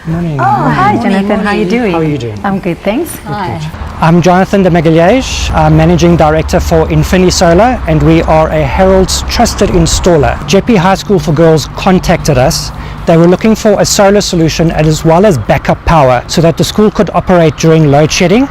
Morning. Oh, hi Jonathan, how are you doing? How are you doing? I'm good, thanks. Good. I'm Jonathan de Magalhães, I'm Managing Director for Infini Solar, and we are a Herald's trusted installer. Jeppe High School for Girls contacted us. They were looking for a solar solution as well as backup power so that the school could operate during load shedding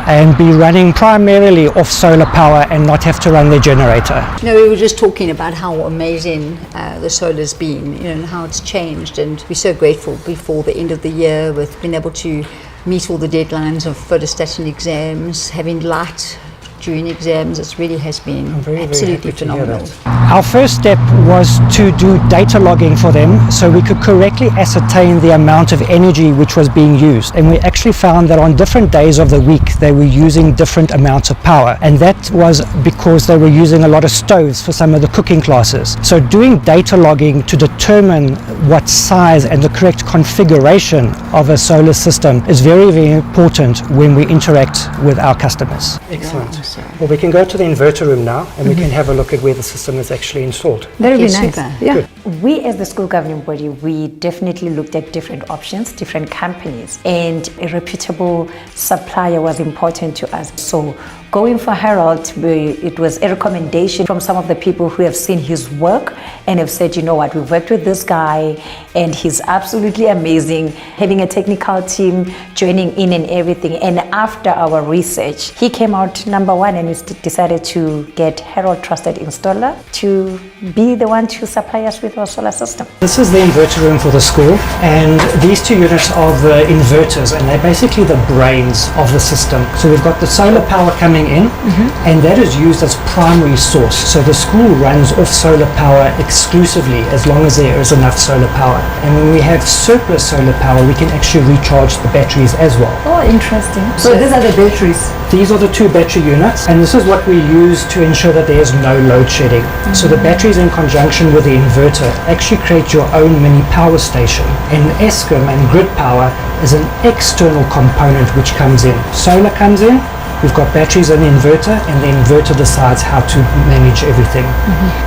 and be running primarily off solar power and not have to run their generator. No, we were just talking about how amazing the solar's been, and how it's changed, and we're so grateful before the end of the year with being able to meet all the deadlines of photostatin exams, having light during exams. It really has been absolutely phenomenal. Our first step was to do data logging for them so we could correctly ascertain the amount of energy which was being used, and we actually found that on different days of the week they were using different amounts of power, and that was because they were using a lot of stoves for some of the cooking classes. So doing data logging to determine what size and the correct configuration of a solar system is very, very important when we interact with our customers. Excellent. Well, we can go to the inverter room now and we can have a look at where the system is actually installed. That would be nice. Super. Yeah. Good. We as the school governing body, we definitely looked at different options, different companies, and a reputable supplier was important to us. So going for Herald, it was a recommendation from some of the people who have seen his work and have said, you know what, we've worked with this guy and he's absolutely amazing, having a technical team joining in and everything. And after our research, he came out number one, and we decided to get Herald Trusted Installer to be the one to supply us with our solar system. This is the inverter room for the school, and these two units are the inverters, and they're basically the brains of the system. So we've got the solar power coming in, and that is used as primary source. So the school runs off solar power exclusively as long as there is enough solar power. And when we have surplus solar power, we can actually recharge the batteries as well. Oh, interesting. So these are the batteries. These are the two battery units, and this is what we use to ensure that there is no load shedding. So the batteries in conjunction with the inverter actually create your own mini power station. And Eskom and grid power is an external component which comes in. Solar comes in, we've got batteries and the inverter, and the inverter decides how to manage everything.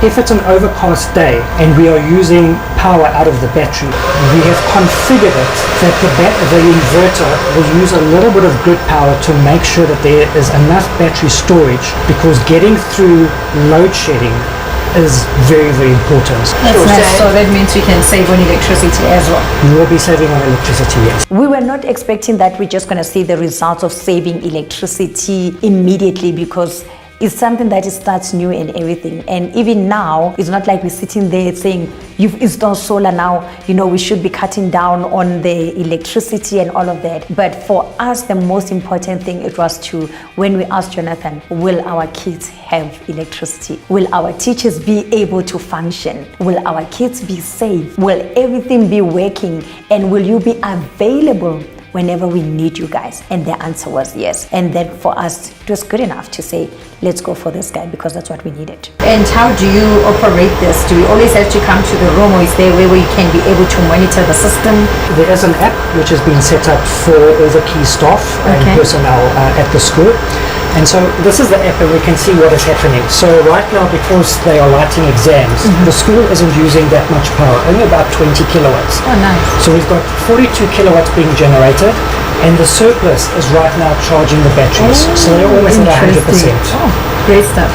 If it's an overcast day and we are using power out of the battery, we have configured it that the inverter will use a little bit of grid power to make sure that there is enough battery storage, because getting through load shedding is very, very important. That's nice. So that means we can save on electricity as well. You will be saving on electricity, yes. We were not expecting that we're just going to see the results of saving electricity immediately, because it's something that starts new and everything. And even now, it's not like we're sitting there saying, you've installed solar now, we should be cutting down on the electricity and all of that. But for us, the most important thing, it was to, when we asked Jonathan, will our kids have electricity? Will our teachers be able to function? Will our kids be safe? Will everything be working? And will you be available whenever we need you guys? And the answer was yes. And then for us, it was good enough to say, let's go for this guy, because that's what we needed. And how do you operate this? Do we always have to come to the room, or is there a way where you can be able to monitor the system? There is an app which has been set up for all the key staff and personnel at the school. And so this is the app, and we can see what is happening. So right now, because they are lighting exams, the school isn't using that much power, only about 20 kilowatts. Oh, nice. So we've got 42 kilowatts being generated, and the surplus is right now charging the batteries. So they're almost at 100%. Oh, great stuff.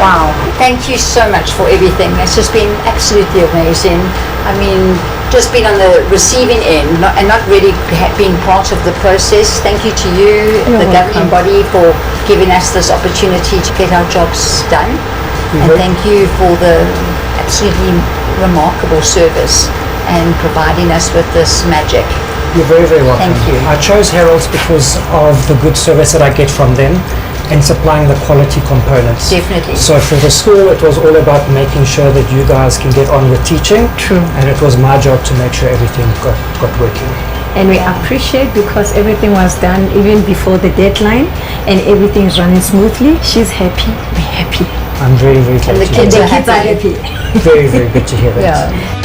Wow. Thank you so much for everything. It's just been absolutely amazing. I mean, just being on the receiving end and not really being part of the process. Thank you to you, the governing body, for giving us this opportunity to get our jobs done. And thank you for the absolutely remarkable service and providing us with this magic. You're very, very welcome. Thank you. I chose Herald's because of the good service that I get from them and supplying the quality components. Definitely. So for the school, it was all about making sure that you guys can get on with teaching. True. And it was my job to make sure everything got working. And we appreciate, because everything was done even before the deadline and everything is running smoothly. She's happy, we're happy. I'm very, very glad And the to hear kids that. are happy. happy. Very, very good to hear that. Yeah.